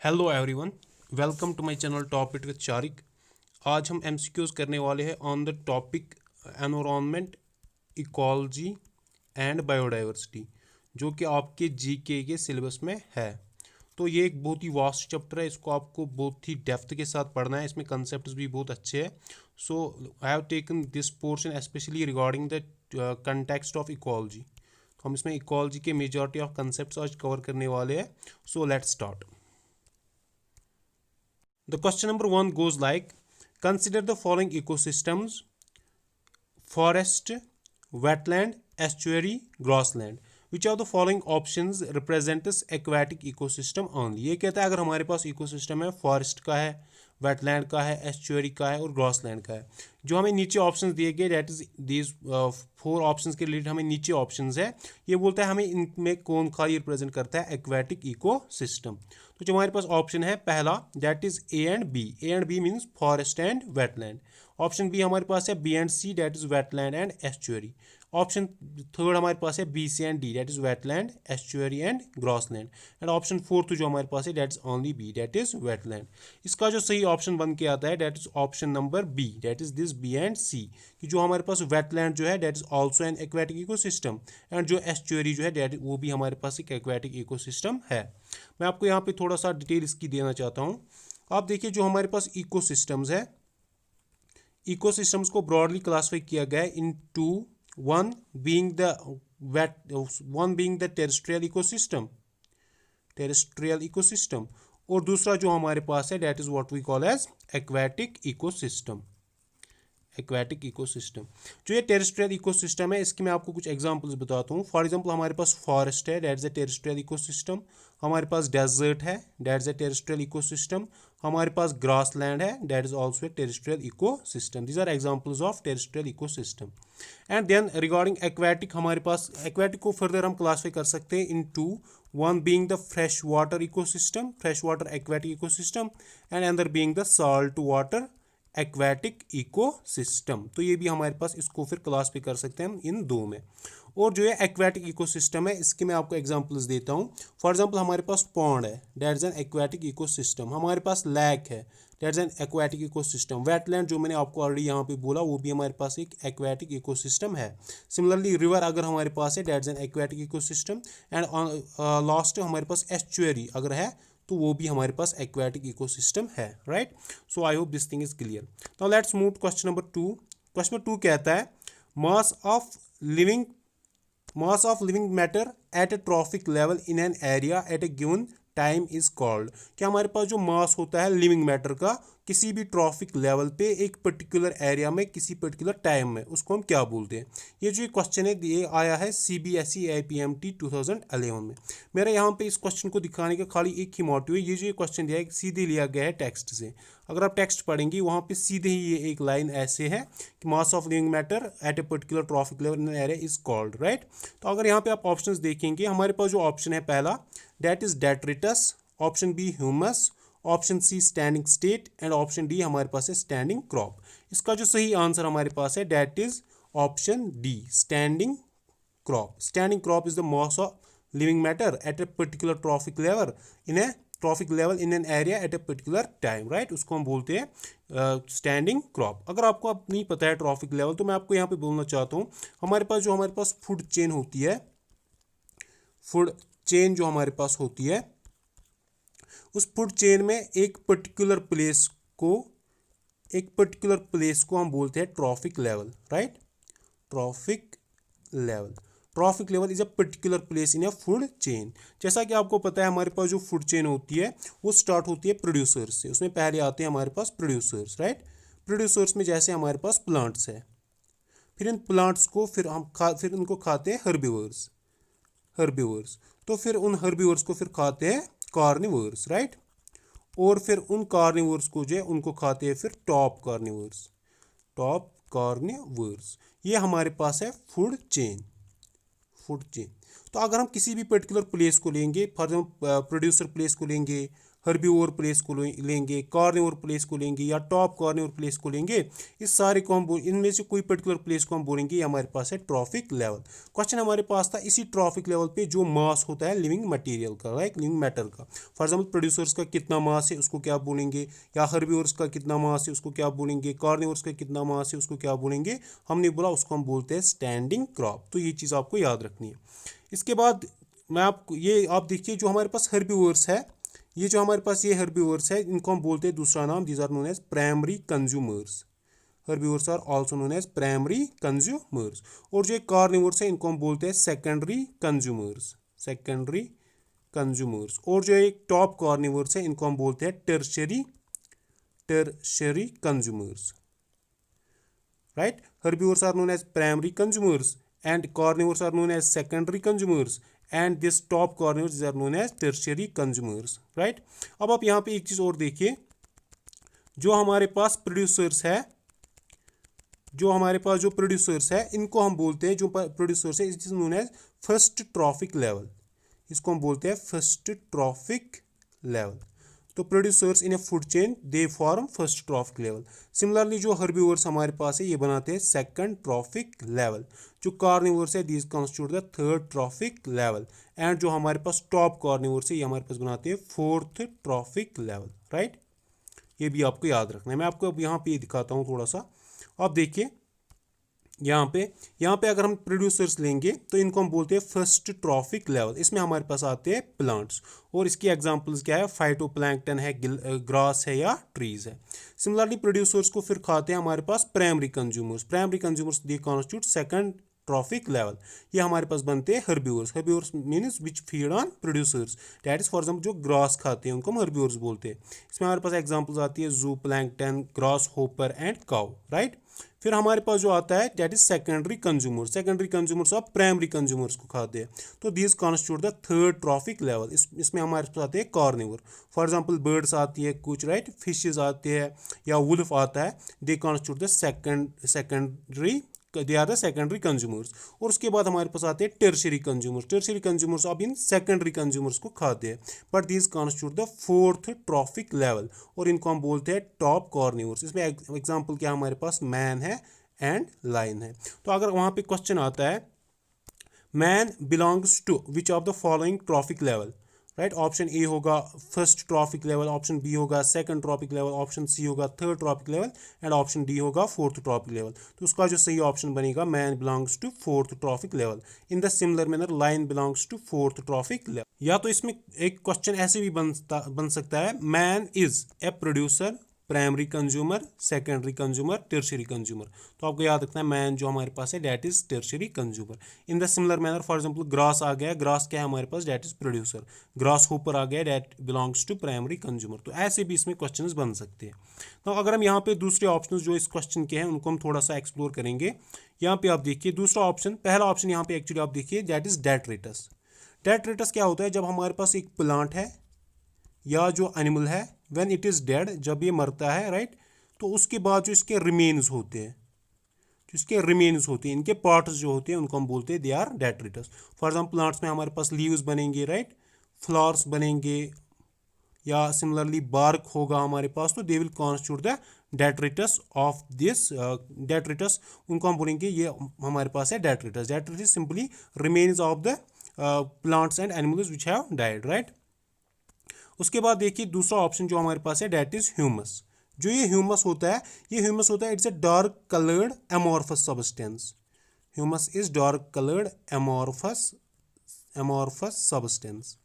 Hello everyone, welcome to my channel topic with चारिक। आज हम एमसीक्यूज करने वाले हैं on the topic environment, ecology and biodiversity, जो कि आपके जीके के सिलेबस में है। तो ये एक बहुत ही वास्ट चैप्टर है, इसको आपको बहुत ही डेप्थ के साथ पढ़ना है। इसमें कंसेप्ट्स भी बहुत अच्छे हैं। So I have taken this portion specially regarding the context of ecology. तो हम इसमें इकोलॉजी के मेजॉरिटी ऑफ कंसेप्ट्स आज कवर करने वाले हैं। So let's start. The question number one goes like, consider the following ecosystems: forest, wetland, estuary, grassland. Which of the following options represents aquatic ecosystem only? ये कहता है अगर हमारे पास इकोसिस्टम है, फॉरेस्ट का है, वेटलैंड का है, एस्चुअरी का है और ग्रासलैंड का है। जो हमें नीचे ऑप्शंस दिए गए, डेट इज दीज 4 ऑप्शंस के रिलेटेड हमें नीचे ऑप्शंस है। ये बोलता है हमें इनमें कौन सा ये रिप्रेजेंट करता है एक्वेटिक इकोसिस्टम। तो जो हमारे पास ऑप्शन है पहला, that is A and B. A and B means forest and wetland. Option B हमारे पास है B and C, that is wetland and estuary. Option third हमारे पास है B C and D, that is wetland, estuary and grassland. And option fourth जो हमारे पास है that is only B, that is wetland. इसका जो सही ऑप्शन बन के आता है that is option number B, that is this B and C. कि जो हमारे पास वेटलैंड जो है that is also an aquatic ecosystem, and जो एस्चुअरी जो है दैट वो भी हमारे पास एक एक्वेटिक इकोसिस्टम है। मैं आपको यहाँ पे थोड़ा सा डिटेल इसकी देना चाहता हूँ। आप देखिए जो हमारे पास इकोसिस्टम्स है, इकोसिस्टम्स को ब्रॉडली क्लासिफाई किया गया है in two, one being the terrestrial ecosystem, और दूसरा जो हमारे पास है that is what we call as aquatic ecosystem. Aquatic ecosystem जो ये टेरेस्ट्रियल इकोसिस्टम है, इसकी मैं आपको कुछ एग्जांपल्स बताता हूँ। फॉर एग्जांपल हमारे पास फॉरेस्ट है, that is a terrestrial ecosystem. हमारे पास डेजर्ट है, that is a terrestrial ecosystem. हमारे पास ग्रास लैंड है, that is also a terrestrial ecosystem. These are examples of terrestrial ecosystem. And then regarding aquatic, हमारे पास एक्वेटिक को फर्दर हम क्लासीफाई कर सकते हैं in two, one being the fresh water ecosystem, fresh water aquatic ecosystem, and another being the salt water aquatic ecosystem. तो ये भी हमारे पास इसको फिर क्लास पे कर सकते हैं हम इन दो में। और जो ये एक्वेटिक इकोसिस्टम है इसके मैं आपको एग्जांपल्स देता हूँ। फॉर एग्जांपल हमारे पास पॉन्ड है, that is an aquatic ecosystem. हमारे पास लैक है, that is an aquatic ecosystem. Wetland जो मैंने आपको ऑलरेडी यहाँ पे बोला वो भी हमारे पास एक एक्वेटिक इकोसिस्टम है। सिमिलरली रिवर अगर हमारे पास है that is an aquatic ecosystem. And last हमारे पास एस्चुअरी अगर है तो वो भी हमारे पास एक्वेटिक इकोसिस्टम है, right. So I hope this thing is clear. Now let's move to question number 2। Question number 2 कहता है mass of living matter at a trophic level in an area at a given time is called. क्या हमारे पास जो मास होता है living matter का किसी भी ट्रॉफिक लेवल पे एक पर्टिकुलर एरिया में किसी पर्टिकुलर टाइम में, उसको हम क्या बोलते हैं। ये जो क्वेश्चन है ये आया है CBSE IPMT 2011 में। मेरा यहाँ पे इस क्वेश्चन को दिखाने का खाली एक ही मोटिव है, ये जो क्वेश्चन दिया है सीधे लिया गया है टेक्स्ट से। अगर आप टेक्स्ट पढ़ेंगे वहाँ पे सीधे ही ये एक लाइन ऐसे है कि मास of living matter at a particular traffic level in area is called, right. तो अगर यहाँ पे आप ऑप्शंस देखेंगे, हमारे पास जो ऑप्शन है पहला that is detritus, option B humus, option C standing state, and option D हमारे पास है स्टैंडिंग क्रॉप। इसका जो सही आंसर हमारे पास है that is option D, standing crop. Standing crop is the mass of living matter at a particular traffic level in an area at a particular time, right. उसको हम बोलते हैं स्टैंडिंग क्रॉप। अगर आपको अब नहीं पता है ट्रॉफिक लेवल तो मैं आपको यहाँ पे बोलना चाहता हूँ, हमारे पास फूड चेन होती है, फूड चेन जो हमारे पास होती है, उस फूड चेन में एक पर्टिकुलर प्लेस को हम बोलते हैं traffic level, right. Trophic level is a particular place in a food chain. जैसा कि आपको पता है हमारे पास जो फूड चेन होती है वो स्टार्ट होती है प्रोड्यूसर्स से। उसमें पहले आते हैं हमारे पास प्रोड्यूसर्स, राइट। प्रोड्यूसर्स में जैसे हमारे पास प्लांट्स है, फिर इन प्लांट्स को फिर उनको खाते हैं हर्बीवर्स। तो फिर उन हर्बीवर्स को फिर खाते हैं कार्निवर्स, राइट। और फिर उन कार्निवर्स को जो है उनको खाते हैं फिर टॉप कार्निवर्स। ये हमारे पास है फूड चेन। तो अगर हम किसी भी पर्टिकुलर प्लेस को लेंगे, फॉर एग्जाम्पल प्रोड्यूसर प्लेस को लेंगे, हर्बीवोर प्लेस को लेंगे, कार्निवोर प्लेस को लेंगे या टॉप कार्निवोर प्लेस को लेंगे, इस सारे को हम इनमें से कोई पर्टिकुलर प्लेस को हम बोलेंगे हमारे पास है ट्रॉफिक लेवल। क्वेश्चन हमारे पास था इसी ट्रॉफिक लेवल पे जो मास होता है लिविंग मटेरियल का, लाइक लिविंग मैटर का। फॉर एग्जाम्पल प्रोड्यूसर्स का कितना मास है उसको क्या बोलेंगे, या हर्बीवोर्स का कितना मास है उसको क्या बोलेंगे, कार्निवोर्स का कितना मास है उसको क्या बोलेंगे, हमने बोला उसको हम बोलते हैं स्टैंडिंग क्रॉप। तो ये चीज़ आपको याद रखनी है। इसके बाद मैं आपको ये आप देखिए जो हमारे पास हर्बीवोर्स है, ये जो हमारे पास ये हर्बीवोर्स है इनको हम बोलते हैं दूसरा नाम, these are known as primary consumers. Herbivores are also known as primary consumers. और जो कार्निवोर्स है इनको हम बोलते हैं सेकेंडरी कंज्यूमर्स, सेकेंडरी कंज्यूमर्स। और जो एक टॉप कार्निवोर्स है इनको हम बोलते हैं tertiary, tertiary consumers, right. Herbivores are known as primary consumers and carnivores are known as secondary consumers and this top carnivores are known as tertiary consumers, right। अब आप यहाँ पे एक चीज़ और देखिए, जो हमारे पास प्रोड्यूसर्स है, जो हमारे पास जो प्रोड्यूसर्स है इनको हम बोलते हैं, जो प्रोड्यूसर्स है it is known as first trophic level, इसको हम बोलते हैं फर्स्ट ट्रॉफिक लेवल। तो producers in a food chain they form first trophic level. Similarly जो हर्बीवर्स हमारे पास है ये बनाते हैं सेकंड ट्रॉफिक लेवल। जो कार्निवर्स है these constitute the third trophic level and जो हमारे पास टॉप कार्निवर्स है ये हमारे पास बनाते हैं फोर्थ ट्रॉफिक लेवल, राइट। ये भी आपको याद रखना है। मैं आपको अब यहाँ पे दिखाता हूँ थोड़ा सा। आप देखिए यहाँ पे अगर हम प्रोड्यूसर्स लेंगे तो इनको हम बोलते हैं फर्स्ट ट्रॉफिक लेवल। इसमें हमारे पास आते हैं प्लांट्स और इसकी एग्जांपल्स क्या है, फाइटोप्लैंक्टन है, ग्रास है या ट्रीज है। सिमिलरली प्रोड्यूसर्स को फिर खाते हैं हमारे पास primary consumers. Primary consumers they constitute second trophic level. ये हमारे पास बनते हैं herbivores. Herbivores means which feed on producers, that is for example जो ग्रास खाते हैं उनको हम हर्बीवर्स बोलते हैं। इसमें हमारे पास एग्जांपल्स आती है zooplankton, grasshopper and cow, right. फिर हमारे पास जो आता है that is secondary consumers. Secondary consumers of primary consumers को खाते हैं। तो these constitute the third trophic level. इसमें हमारे पास आते हैं कार्निवर, फॉर एग्जांपल बर्ड्स आती है कुछ, राइट, फिशेज आते हैं या वुल्फ आता है, they constitute the secondary, they are the secondary consumers. और उसके बाद हमारे पास आते हैं टर्शरी कंज्यूमर्स। टर्शरी कंज्यूमर्स अब इन सेकेंडरी कंज्यूमर्स को खाते हैं, but these constitute the fourth trophic level और इनको हम बोलते हैं टॉप कार्निवर्स। इसमें एग्जांपल क्या हमारे पास मैन है एंड लायन है। तो अगर वहाँ पे क्वेश्चन आता है man belongs to which of the following trophic level, right, option A होगा first trophic level, option B होगा second trophic level, option C होगा third trophic level and option D होगा फोर्थ ट्रॉफिक लेवल। तो उसका जो सही option बनेगा man belongs to fourth trophic level. In the similar manner lion belongs to fourth trophic level. या तो इसमें एक क्वेश्चन ऐसे भी बन सकता है man is a producer, primary consumer, secondary consumer, tertiary consumer. तो आपको याद रखना है मैन जो हमारे पास है that is tertiary consumer. In the similar manner for example grass आ गया, ग्रास क्या है हमारे पास, that is producer. Grasshopper आ गया, that belongs to primary consumer. तो ऐसे भी इसमें क्वेश्चंस बन सकते हैं। तो अगर हम यहाँ पे दूसरे ऑप्शंस जो इस क्वेश्चन के हैं उनको हम थोड़ा सा एक्सप्लोर करेंगे। यहाँ पे आप देखिए दूसरा ऑप्शन, पहला ऑप्शन यहाँ पे एक्चुअली आप देखिए डेट इज डेट्रेटस। डेट्रेटस क्या होता है, जब हमारे पास एक प्लांट है या जो एनिमल है व्हेन इट इज़ डेड, जब ये मरता है, राइट, तो उसके बाद जो इसके रिमेन्स होते हैं, जो इसके रिमेन्स होते हैं, इनके पार्ट्स जो होते हैं उनको हम बोलते हैं they are detritus. For example plants में हमारे पास लीव्स बनेंगे, राइट, फ्लावर्स बनेंगे या सिमिलरली बार्क होगा हमारे पास, तो they will constitute the detritus of this detritus. उनको हम बोलेंगे ये हमारे पास है detritus. Detritus simply remains of the plants and animals which have died, right. उसके बाद देखिए दूसरा ऑप्शन जो हमारे पास है डेट इज ह्यूमस। जो ये ह्यूमस होता है, ये ह्यूमस होता है it's a dark coloured amorphous substance. Humus is dark coloured amorphous substance.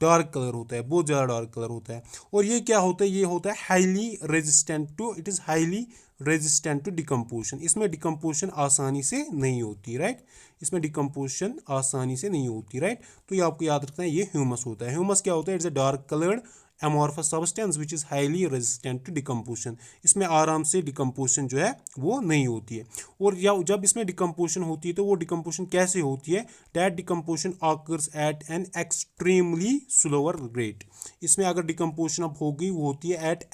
Dark colour होता है, बहुत ज़्यादा डार्क कलर होता है। और ये क्या होता है, ये होता है highly resistant to, it is highly resistant to decomposition. इसमें डिकम्पोजिशन आसानी से नहीं होती, राइट, इसमें डिकम्पोजिशन आसानी से नहीं होती, राइट। तो ये आपको याद रखना है, ये ह्यूमस होता है। ह्यूमस क्या होता है, it's a dark coloured amorphous substance which is highly resistant to decomposition. इसमें आराम से डिकम्पोजिशन जो है वो नहीं होती है। और या जब इसमें डिकम्पोजिशन होती है तो वो डिकम्पोजिशन कैसे होती है, that decomposition occurs eight an extremely slower rate. इसमें अगर डिकम्पोजिशन अब होगी वो होती है एट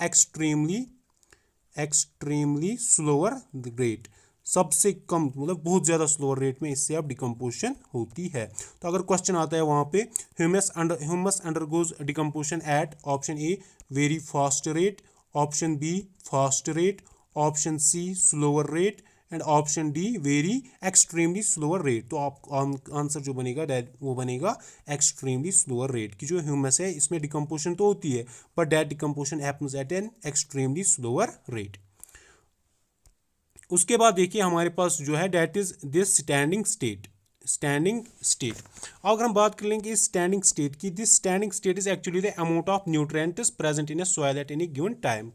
एक्सट्रीमली स्लोअर रेट। सबसे कम मतलब बहुत ज़्यादा स्लोअर रेट में इससे अब डिकम्पोजिशन होती है। तो अगर क्वेश्चन आता है वहाँ पे humus undergoes decomposition at option A very fast rate, option B fast rate, option C slower rate and option D very extremely slower rate. तो आप आंसर जो बनेगा वो बनेगा एक्सट्रीमली स्लोअर रेट की जो ह्यूमस है इसमें डिकम्पोजिशन तो होती है but that decomposition happens at an extremely slower rate. उसके बाद देखिए हमारे पास जो है that is this standing state. अगर हम बात कर लेंगे इस स्टैंडिंग स्टेट की, this standing state is actually the amount of nutrients present in a soil at any given time.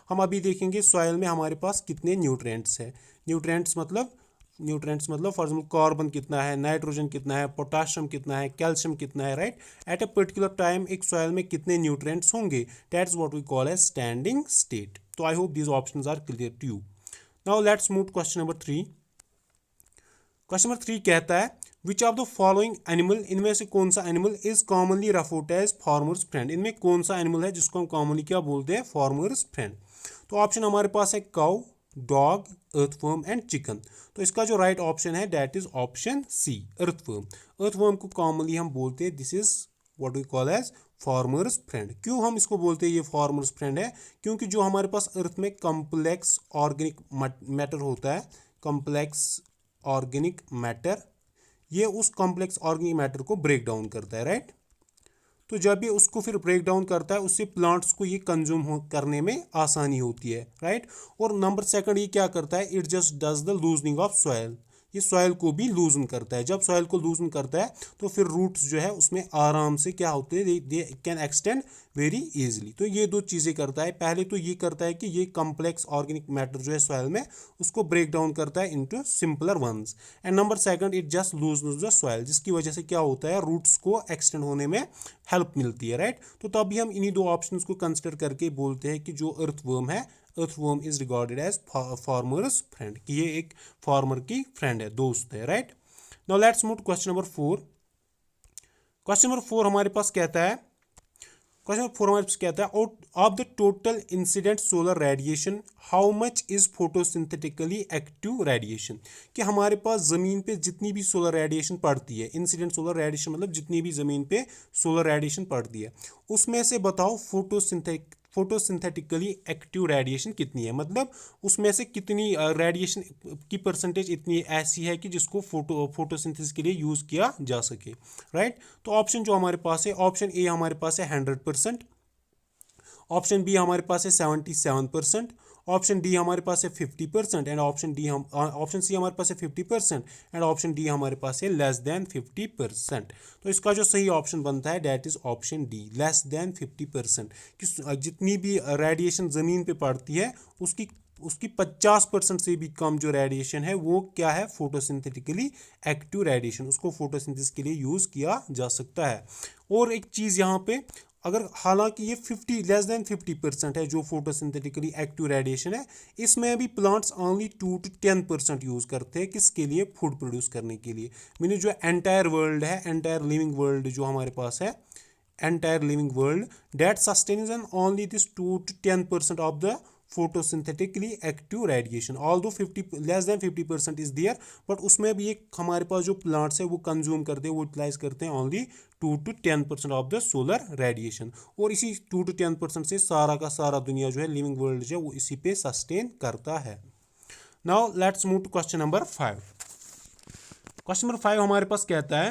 हम अभी देखेंगे सॉइल में हमारे पास कितने न्यूट्रिएंट्स है। न्यूट्रिएंट्स मतलब फॉर एग्जाम्पल कार्बन कितना है, नाइट्रोजन कितना है, पोटाशियम कितना है, कैल्शियम कितना है, right. At a particular time एक सॉइल में कितने न्यूट्रिएंट्स होंगे, that is what we call as standing state. तो I hope these options are clear to you. Now let's move to question number 3। Question number 3 कहता है which of the following animal, इनमें से कौन सा animal is commonly referred as farmers friend. इनमें कौन सा एनिमल है जिसको हम कॉमनली क्या बोलते हैं, फार्मर्स फ्रेंड। तो ऑप्शन हमारे पास है cow, dog, earthworm and chicken. तो इसका जो राइट ऑप्शन है that is option C, earthworm. Earthworm को कॉमनली हम बोलते हैं this is what we call as farmers friend. क्यों हम इसको बोलते हैं ये फार्मर्स फ्रेंड है, क्योंकि जो हमारे पास अर्थ में कॉम्प्लेक्स ऑर्गेनिक मैटर होता है, कॉम्प्लेक्स ऑर्गेनिक मैटर, ये उस कॉम्प्लेक्स ऑर्गेनिक मैटर को ब्रेक डाउन करता है, राइट। तो जब ये उसको फिर ब्रेक डाउन करता है उससे प्लांट्स को ये कंज्यूम करने में आसानी होती है, राइट। और नंबर सेकंड ये क्या करता है, it just does the loosening of soil. ये सॉयल को भी लूजन करता है। जब सॉयल को लूजन करता है तो फिर रूट्स जो है उसमें आराम से क्या होते हैं, they can extend very easily. तो ये दो चीज़ें करता है। पहले तो ये करता है कि ये कॉम्प्लेक्स ऑर्गेनिक मैटर जो है सॉयल में उसको ब्रेक डाउन करता है into simpler ones. And number second it just loosens the soil, जिसकी वजह से क्या होता है, रूट्स को एक्सटेंड होने में हेल्प मिलती है, राइट। तो तभी हम इन्हीं दो ऑप्शंस को कंसिडर करके बोलते हैं कि जो अर्थवर्म है, earthworm is regarded as farmers friend, कि ये एक फार्मर की फ्रेंड है, दोस्त है, right. Now let's move to question number 4। Question number 4 हमारे पास कहता है, of the total incident solar radiation how much is photosynthetically active radiation. कि हमारे पास ज़मीन पे जितनी भी सोलर रेडिएशन पड़ती है, इंसिडेंट सोलर रेडिएशन मतलब जितनी भी ज़मीन पे सोलर रेडिएशन पड़ती है, उसमें से बताओ फोटोसिंथेटिकली एक्टिव रेडिएशन कितनी है। मतलब उसमें से कितनी रेडिएशन की परसेंटेज इतनी ऐसी है कि जिसको फोटोसिंथेसिस के लिए यूज़ किया जा सके, राइट। तो ऑप्शन जो हमारे पास है, ऑप्शन ए हमारे पास है 100%, ऑप्शन बी हमारे पास है 77%, ऑप्शन डी हमारे पास है 50% एंड ऑप्शन सी हमारे पास है 50% एंड ऑप्शन डी हमारे पास है लेस देन 50%। तो इसका जो सही ऑप्शन बनता है that is option D, less than 50%। कि जितनी भी रेडिएशन ज़मीन पे पड़ती है उसकी 50% से भी कम जो रेडिएशन है वो क्या है, फोटोसिंथेटिकली एक्टिव रेडिएशन, उसको फोटोसिंथेसिस के लिए यूज़ किया जा सकता है। और एक चीज़ यहाँ पे, अगर हालांकि ये 50 लेस देन 50% है जो फोटोसिंथेटिकली एक्टिव रेडिएशन है, इसमें भी प्लांट्स ओनली 2 to 10% यूज़ करते हैं, किसके लिए, फूड प्रोड्यूस करने के लिए। मीनिंग जो एंटायर वर्ल्ड है, एंटायर लिविंग वर्ल्ड जो हमारे पास है, entire living world that sustains and only this 2 to 10% of the photosynthetically active radiation, although less than 50% is there, but उसमें भी एक हमारे पास जो प्लांट्स है वो कंज्यूम करते हैं, वो यूटिलाइज करते हैं only 2 to 10% of the solar radiation. और इसी 2 to 10% से सारा का सारा दुनिया जो है, लिविंग वर्ल्ड जो है, वो इसी पे सस्टेन करता है। Now let's move to question number 5। Question number 5 हमारे पास कहता है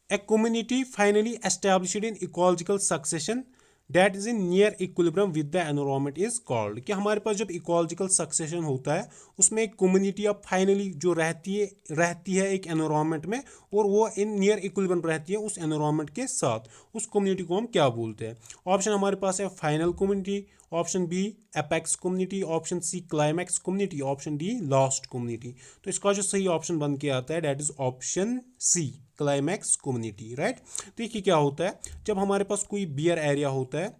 a community finally established in ecological succession that is in near equilibrium with the environment is called. कि हमारे पास जब इकोलॉजिकल सक्सेशन होता है उसमें एक कम्युनिटी अब फाइनली जो रहती है एक एनवायरनमेंट में, और वो इन नियर इक्विलिब्रियम रहती है उस एनवायरनमेंट के साथ, उस कम्युनिटी को हम क्या बोलते हैं। ऑप्शन हमारे पास है final community, option B apex community, option C climax community, option D last community. तो इसका जो सही ऑप्शन बन के आता है that is option C, climax community, right. देखिए क्या होता है, जब हमारे पास कोई बियर एरिया होता है,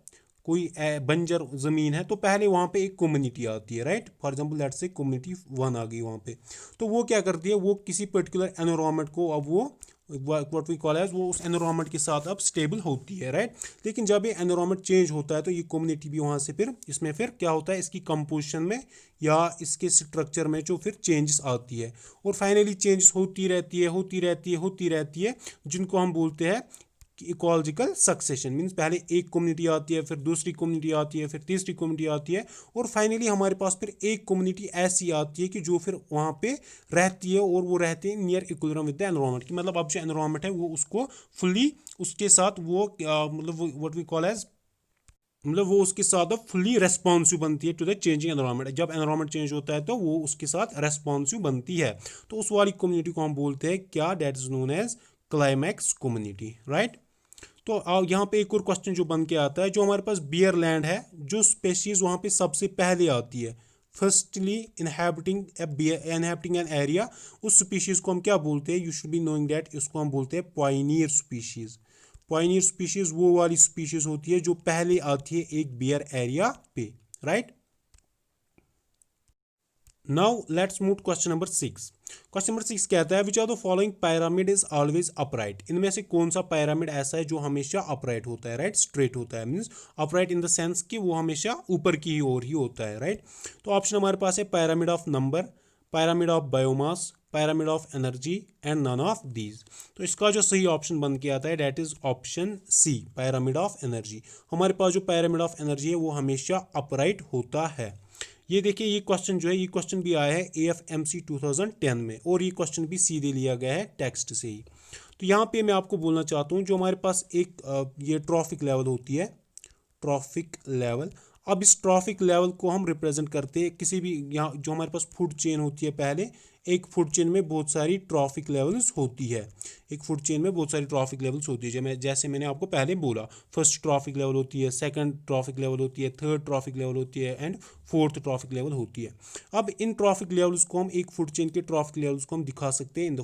कोई बंजर ज़मीन है, तो पहले वहाँ पे एक कम्युनिटी आती है, right. For example let's say community 1 आ गई वहाँ पे, तो वो क्या करती है, वो किसी पर्टिकुलर एनवायरनमेंट को अब वो व्हाट वी कॉल एज, वो उस एनवायरनमेंट के साथ अब स्टेबल होती है, राइट। लेकिन जब ये एनवायरनमेंट चेंज होता है तो ये कम्युनिटी भी वहाँ से फिर इसमें फिर क्या होता है, इसकी कंपोजिशन में या इसके स्ट्रक्चर में जो फिर चेंजेस आती है, और फाइनली चेंजेस होती रहती है होती रहती है होती रहती है, जिनको हम बोलते हैं इकोलॉजिकल सक्सेशन। मीन्स पहले एक कम्युनिटी आती है, फिर दूसरी कम्युनिटी आती है, फिर तीसरी कम्युनिटी आती है, और फाइनली हमारे पास फिर एक कम्युनिटी ऐसी आती है कि जो फिर वहाँ पे रहती है, और वो रहते हैं near equilibrium with the environment की। मतलब अब जो एनवायरनमेंट है वो उसको फुली उसके साथ वो मतलब व्हाट वी कॉल एज, मतलब वो उसके साथ अब फुली रेस्पॉन्सिव बनती है टू द चेंजिंग एनवायरनमेंट। जब एनवायरनमेंट चेंज होता है तो वो उसके साथ रेस्पॉन्सिव बनती है, तो उस वाली कम्युनिटी को हम बोलते हैं क्या, that is known as climax community, right. तो यहाँ पे एक और क्वेश्चन जो बन के आता है, जो हमारे पास बियर लैंड है, जो स्पेशीज वहाँ पे सबसे पहले आती है, फर्स्टली इनहैबिटिंग एन एरिया, उस स्पीशीज को हम क्या बोलते हैं, you should be knowing that, इसको हम बोलते हैं पायनियर स्पीशीज। पायनियर स्पीशीज वो वाली स्पीशीज होती है जो पहले आती है एक बियर एरिया पे, right. Now let's move question number 6। Question number 6 कहता है, which are the following pyramid is always upright. इनमें से कौन सा पायरामिड ऐसा है जो हमेशा अपराइट होता है, राइट, स्ट्रेट होता है। Means upright in the sense कि वो हमेशा ऊपर की ओर ही होता है, राइट। तो ऑप्शन हमारे पास है pyramid of number, pyramid of biomass, pyramid of energy and none of these. तो इसका जो सही ऑप्शन बन के आता है that is option C, pyramid of energy. हमारे पास जो पायरामिड ऑफ एनर्जी है वो हमेशा अपराइट होता है। ये देखिए, ये क्वेश्चन जो है, ये क्वेश्चन भी आया है AFMC 2010 में, और ये क्वेश्चन भी सीधे लिया गया है टेक्स्ट से ही। तो यहाँ पे मैं आपको बोलना चाहता हूँ, जो हमारे पास एक ये ट्रॉफिक लेवल होती है, ट्रॉफिक लेवल। अब इस ट्रॉफिक लेवल को हम रिप्रेजेंट करते हैं किसी भी, यहाँ जो हमारे पास फूड चेन होती है, पहले एक फूड चेन में बहुत सारी ट्रॉफिक लेवल्स होती है, एक फूड चेन में बहुत सारी ट्रॉफिक लेवल्स होती है, जैसे मैंने आपको पहले बोला, फर्स्ट ट्रॉफिक लेवल होती है, सेकंड ट्रॉफिक लेवल होती है, थर्ड ट्रॉफिक लेवल होती है, एंड फोर्थ ट्रॉफिक लेवल होती है। अब इन ट्रॉफिक लेवल्स को हम, एक फूड चेन के ट्रॉफिक लेवल्स को हम दिखा सकते हैं इन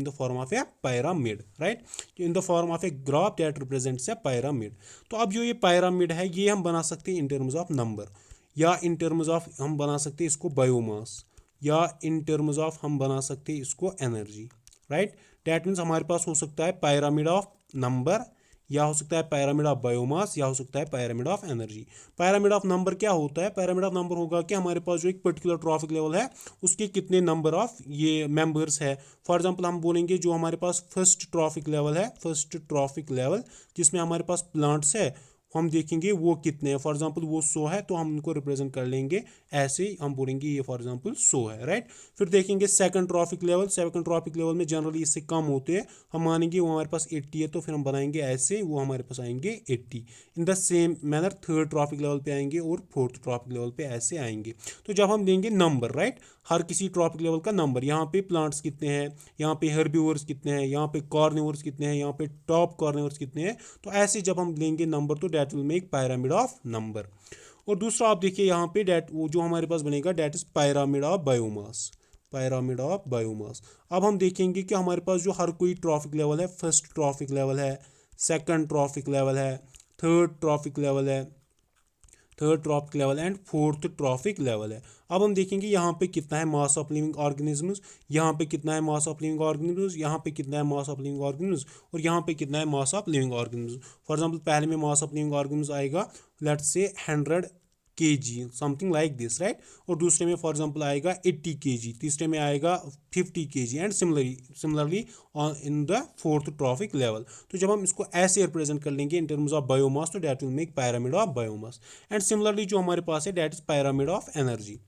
the form of A pyramid, right, in the form of a graph that represents A pyramid. तो अब जो ये पायरामिड है ये हम बना सकते हैं इन टर्म्स ऑफ नंबर, या इन टर्म्स ऑफ हम बना सकते हैं इसको बायोमास, या इन टर्म्स ऑफ हम बना सकते हैं इसको एनर्जी, राइट। डैट मीन्स हमारे पास हो सकता है पायरामिड ऑफ नंबर, या हो सकता है पायरामिड ऑफ बायोमास, या हो सकता है pyramid of energy. Pyramid of number क्या होता है, पायरामिड ऑफ नंबर होगा कि हमारे पास जो एक पर्टिकुलर ट्रॉफिक लेवल है उसके कितने नंबर ऑफ ये मेंबर्स है। फॉर एग्जांपल हम बोलेंगे जो हमारे पास फर्स्ट ट्रॉफिक लेवल है, फर्स्ट ट्रॉफिक लेवल जिसमें हमारे पास प्लांट्स है, हम देखेंगे वो कितने हैं। फॉर एग्जांपल वो 100 है, तो हम उनको रिप्रेजेंट कर लेंगे ऐसे, हम बोलेंगे ये फॉर एग्जांपल 100 है, राइट। फिर देखेंगे second trophic level, second trophic level में जनरली इससे कम होते हैं, हम मानेंगे वो हमारे पास 80 है, तो फिर हम बनाएंगे ऐसे, वो हमारे पास आएंगे 80। In the same manner third trophic level पे आएंगे और फोर्थ ट्रॉफिक लेवल पे ऐसे आएंगे। तो जब हम देंगे नंबर, राइट, हर किसी ट्रॉफिक लेवल का नंबर, यहाँ पे प्लांट्स कितने हैं, यहाँ पे हर्बीवर्स कितने हैं, यहाँ पे कार्निवर्स कितने हैं, यहाँ पे टॉप कार्निवर्स कितने हैं, तो ऐसे जब हम लेंगे नंबर तो that will make pyramid of number. और दूसरा आप देखिए यहाँ पे डेट, वो जो हमारे पास बनेगा that is pyramid of biomass, pyramid of biomass. अब हम देखेंगे कि हमारे पास जो हर कोई ट्रॉफिक लेवल है, फर्स्ट ट्रॉफिक लेवल है, सेकंड ट्रॉफिक लेवल है, थर्ड ट्रॉफिक लेवल है, third trophic level and fourth trophic level है। अब हम देखेंगे यहाँ पे कितना है मास ऑफ लिविंग ऑर्गेनिजम्स, यहाँ पे कितना है मास ऑफ लिविंग ऑर्गेनिजम्स, यहाँ पे कितना है मास ऑफ लिविंग ऑर्गेनिजम्स, और यहाँ पे कितना है mass of living organisms. For example पहले में मास ऑफ लिविंग ऑर्गेनिजम्स आएगा let's say 100 kg, something like this, right. और दूसरे में फॉर एग्जांपल आएगा 80 kg, तीसरे में आएगा 50 kg, and similarly in the fourth trophic level. तो जब हम इसको ऐसे रिप्रेजेंट कर लेंगे इन टर्म्स ऑफ बायोमास, तो that will make pyramid of biomass. And similarly जो हमारे पास है that is pyramid of energy,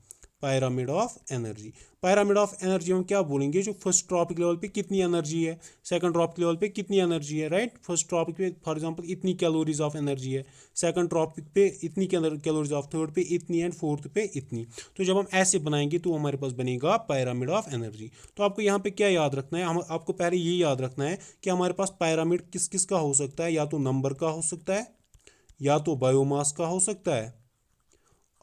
pyramid of energy. Pyramid of energy हम क्या बोलेंगे, जो फर्स्ट ट्रॉपिक लेवल पे कितनी एनर्जी है, सेकंड ट्रॉपिक लेवल पे कितनी एनर्जी है, राइट। फर्स्ट ट्रॉपिक पे फॉर एग्जांपल इतनी कैलोरीज ऑफ एनर्जी है, सेकंड ट्रॉपिक पे इतनी कैलोरीज ऑफ, थर्ड पे इतनी, एंड फोर्थ पे इतनी। तो जब हम ऐसे बनाएंगे तो हमारे पास बनेगा पायरामिड ऑफ एनर्जी। तो आपको यहाँ पे क्या याद रखना है, हम आपको पहले ये याद रखना है कि हमारे पास पायरामिड किस किस का हो सकता है, या तो नंबर का हो सकता है, या तो बायोमास का हो सकता है,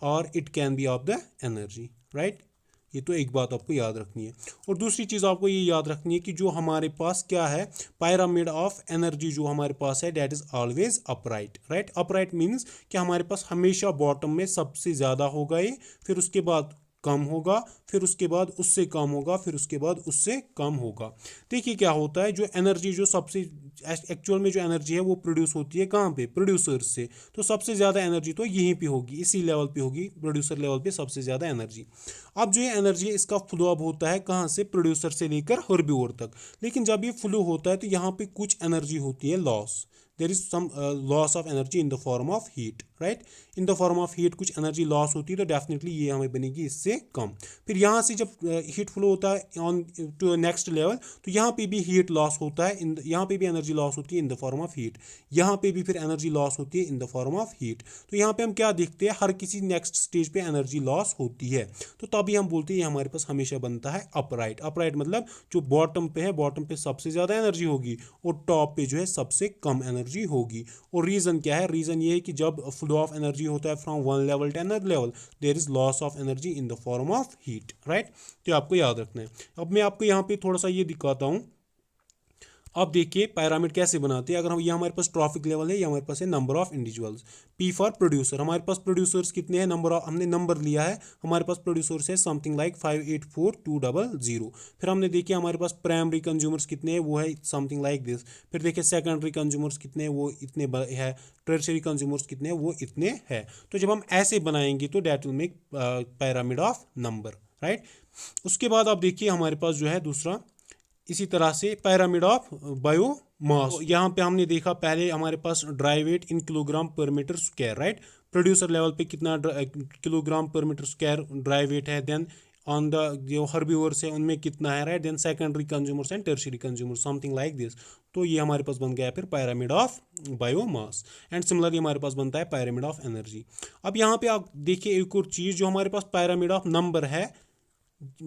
और it can be of the energy, right. ये तो एक बात आपको याद रखनी है। और दूसरी चीज़ आपको ये याद रखनी है कि जो हमारे पास क्या है, पायरामिड ऑफ एनर्जी जो हमारे पास है that is always upright, right. Upright means कि हमारे पास हमेशा बॉटम में सबसे ज़्यादा होगा ये, फिर उसके बाद कम होगा, फिर उसके बाद उससे कम होगा, फिर उसके बाद उससे कम होगा। देखिए क्या होता है, जो एनर्जी जो सबसे एक्चुअल में जो एनर्जी है वो प्रोड्यूस होती है कहाँ पे, प्रोड्यूसर से। तो सबसे ज़्यादा एनर्जी तो यहीं पे होगी, इसी लेवल पे होगी, प्रोड्यूसर लेवल पे सबसे ज़्यादा एनर्जी। अब जो ये एनर्जी है इसका फ्लो अब होता है कहाँ से, प्रोड्यूसर से लेकर हर्बिवोर तक। लेकिन जब ये फ्लो होता है तो यहाँ पे कुछ एनर्जी होती है loss, there is some loss of energy in the form of heat, right. In the form of heat कुछ एनर्जी लॉस होती है, तो डेफिनेटली ये हमें बनेगी इससे कम। फिर यहाँ से जब हीट फ्लो होता है ऑन टू नेक्स्ट लेवल, तो यहाँ पे भी हीट लॉस होता है, यहाँ पे भी एनर्जी लॉस होती है इन द फॉर्म ऑफ हीट, यहाँ पे भी फिर एनर्जी लॉस होती है इन द फॉर्म ऑफ हीट। तो यहाँ पे हम क्या देखते हैं, हर किसी नेक्स्ट स्टेज पे एनर्जी लॉस होती है। तो तभी हम बोलते हैं ये हमारे पास हमेशा बनता है अपराइट। अपराइट मतलब जो बॉटम पे है, बॉटम पे सबसे ज़्यादा एनर्जी होगी और टॉप पे जो है सबसे कम एनर्जी होगी। और रीज़न क्या है, रीज़न ये है कि जब फ्लो ऑफ एनर्जी होता है from one level to another level, there is loss of energy in the form of heat, right. तो आपको याद रखना है। अब मैं आपको यहाँ पे थोड़ा सा ये दिखाता हूँ। अब देखिए पैरामिड कैसे बनाते हैं। अगर हम ये हमारे पास ट्रॉफिक लेवल है, ये हमारे पास है number of individuals. P for producer, हमारे पास प्रोड्यूसर्स कितने हैं, नंबर ऑफ, हमने नंबर लिया है, हमारे पास प्रोड्यूसर्स है समथिंग लाइक 584200। फिर हमने देखिए हमारे पास प्राइमरी कंज्यूमर्स कितने हैं, वो है समथिंग लाइक दिस। फिर देखिए सेकेंडरी कंज्यूमर्स कितने हैं, वो इतने है। टर्शियरी कंज्यूमर्स कितने हैं, वो इतने हैं। तो जब हम ऐसे बनाएंगे तो that will make pyramid of number, right. उसके बाद आप देखिए हमारे पास जो है दूसरा इसी तरह से पैरामिड ऑफ बायोमास। तो यहाँ पे हमने देखा पहले हमारे पास dry weight in kilogram per metre square, right. Producer level पे कितना kilogram per metre square dry weight है, देन ऑन द जो हर्बिवोर्स है उनमें कितना है, right. Then secondary consumers and tertiary consumers something like this. तो ये हमारे पास बन गया फिर pyramid of biomass. And similarly हमारे पास बनता है पैरामिड ऑफ एनर्जी। अब यहाँ पे आप देखिए एक और चीज़, जो हमारे पास पैरामिड ऑफ नंबर है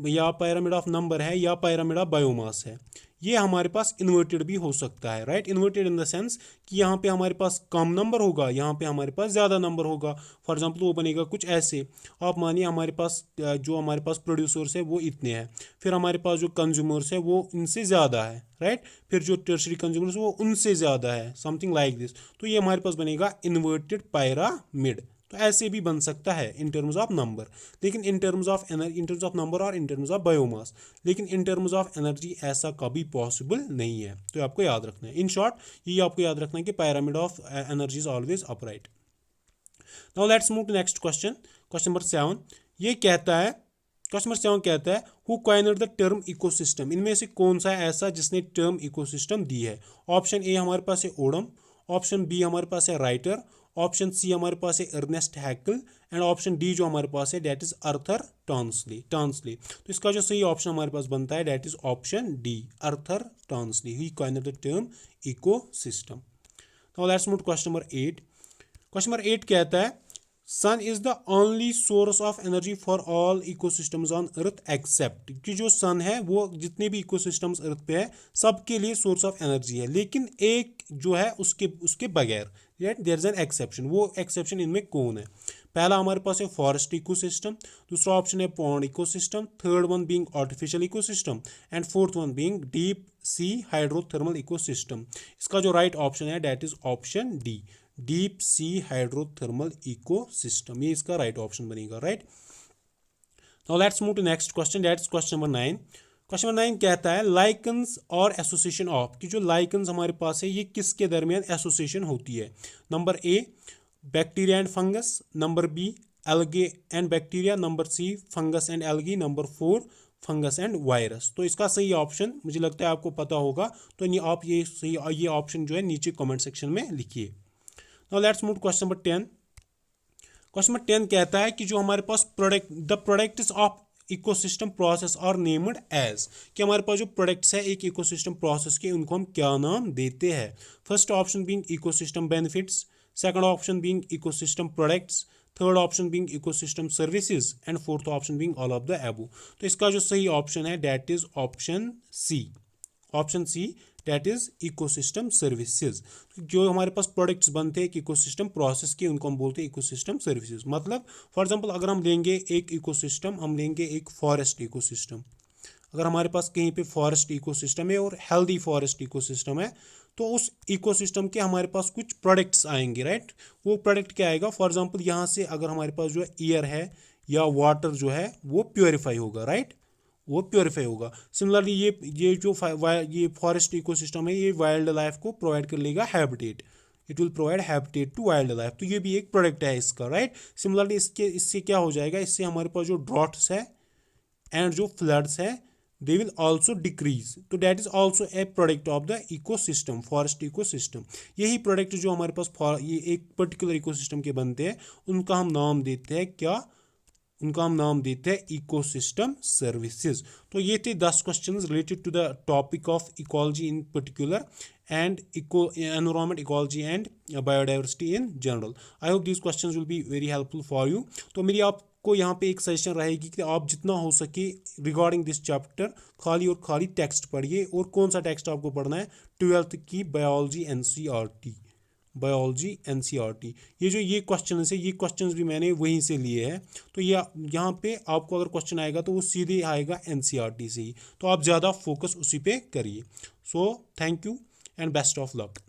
या पैरामिड ऑफ नंबर है या पैरामिड ऑफ बायोमास है, ये हमारे पास इन्वर्टेड भी हो सकता है, right. Inverted in the sense कि यहाँ पे हमारे पास कम नंबर होगा, यहाँ पे हमारे पास ज़्यादा नंबर होगा। फॉर एग्जांपल वो बनेगा कुछ ऐसे, आप मानिए हमारे पास जो हमारे पास प्रोड्यूसर्स है वो इतने हैं, फिर हमारे पास जो कंज्यूमर्स है वो इनसे ज़्यादा है, राइट। फिर जो टर्शरी कंज्यूमर्स वो उनसे ज़्यादा है, समथिंग लाइक दिस। तो ये हमारे पास बनेगा इन्वर्टेड पैरामिड। तो ऐसे भी बन सकता है इन टर्म्स ऑफ नंबर, लेकिन इन terms of in terms of number और इन टर्म्स ऑफ बायोमास, लेकिन इन टर्म्स ऑफ एनर्जी ऐसा कभी पॉसिबल नहीं है। तो आपको याद रखना है, इन शॉर्ट ये आपको याद रखना है कि pyramid of energy is always upright. Now let's move to next question, question number 7। ये कहता है, क्वेश्चन नंबर 7 कहता है who coined the term ecosystem. इनमें से कौन सा है ऐसा जिसने टर्म इकोसिस्टम दी है। ऑप्शन ए हमारे पास है ओडम, ऑप्शन बी हमारे पास है राइटर, ऑप्शन सी हमारे पास है अर्नेस्ट हैकल, एंड ऑप्शन डी जो हमारे पास है डेट इज अर्थर टॉन्सली। तो इसका जो सही ऑप्शन हमारे पास बनता है that is option D, Arthur Tansley, he coined the term ecosystem. Now let's move to question number 8। Question number 8 कहता है sun is the only source of energy for all ecosystems on Earth except, कि जो सन है वो जितने भी ecosystems अर्थ पे है सबके लिए सोर्स ऑफ एनर्जी है, लेकिन एक जो है उसके बगैर, right. There is an exception. वो एक्सेप्शन इनमें कौन है। पहला हमारे पास है फॉरेस्ट इकोसिस्टम, दूसरा ऑप्शन है pond ecosystem, third one being artificial ecosystem, and fourth one being deep sea hydrothermal ecosystem. इसका जो राइट ऑप्शन है that is option D, deep sea hydrothermal ecosystem. ये इसका राइट ऑप्शन बनेगा, right. Now let's move to next question, that's question number 9। Question number 9 कहता है lichens और association of, कि जो लाइकन्स हमारे पास है ये किसके दरमियान एसोसिएशन होती है। Number A bacteria and fungus, number B algae and bacteria, number C fungus and algae, number 4 fungus and virus. तो इसका सही ऑप्शन मुझे लगता है आपको पता होगा, तो आप ये ऑप्शन जो है नीचे कमेंट सेक्शन में लिखिए। Now let's move to question number 10। Question number 10 कहता है कि जो हमारे पास the products of ecosystem process are named as, कि हमारे पास जो प्रोडक्ट्स है एक इकोसिस्टम प्रोसेस के, उनको हम क्या नाम देते हैं। First option being ecosystem benefits, second option being ecosystem products, third option being ecosystem services, and fourth option being all of the above. तो इसका जो सही ऑप्शन है that is option C, option C that is ecosystem services. जो हमारे पास products बनते हैं ecosystem process के, उनको हम बोलते हैं इकोसिस्टम सर्विसेज। मतलब फॉर एग्जांपल अगर हम लेंगे एक इकोसिस्टम, हम लेंगे एक फॉरेस्ट इकोसिस्टम, अगर हमारे पास कहीं पे फॉरेस्ट इकोसिस्टम है और हेल्दी फॉरेस्ट इकोसिस्टम है, तो उस इकोसिस्टम के हमारे पास कुछ प्रोडक्ट्स आएंगे, राइट। वो प्रोडक्ट क्या आएगा, फॉर एग्जांपल यहाँ से अगर हमारे पास जो है ईयर है, या वाटर जो है वो प्योरीफाई होगा, राइट, वो प्योरीफाई होगा। सिमिलरली ये जो ये फॉरेस्ट इकोसिस्टम है ये वाइल्ड लाइफ को प्रोवाइड कर लेगा habitat, it will provide habitat to wildlife, तो ये भी एक प्रोडक्ट है इसका, राइट। सिमिलरली इससे क्या हो जाएगा, इससे हमारे पास जो ड्रॉट्स है एंड जो फ्लड्स है दे विल आल्सो डिक्रीज, तो that is also a product of the ecosystem, forest ecosystem. यही प्रोडक्ट जो हमारे पास ये एक पर्टिकुलर इकोसिस्टम के बनते हैं उनका हम नाम देते हैं क्या, उनका हम नाम देते हैं इकोसिस्टम सर्विसेज। तो ये थे 10 questions related to the topic of ecology in particular and environment ecology and biodiversity in general. I hope these questions will be very helpful for you. तो मेरी आपको यहाँ पे एक सजेशन रहेगी कि आप जितना हो सके रिगार्डिंग दिस चैप्टर खाली और खाली टेक्स्ट पढ़िए। और कौन सा टेक्स्ट आपको पढ़ना है, 12th की बायोलॉजी एनसीईआरटी, बायोलॉजी एनसीईआरटी। ये जो ये क्वेश्चन है ये क्वेश्चंस भी मैंने वहीं से लिए हैं, तो ये यहाँ पे आपको अगर क्वेश्चन आएगा तो वो सीधे आएगा एनसीईआरटी से ही, तो आप ज़्यादा फोकस उसी पे करिए। So thank you and best of luck.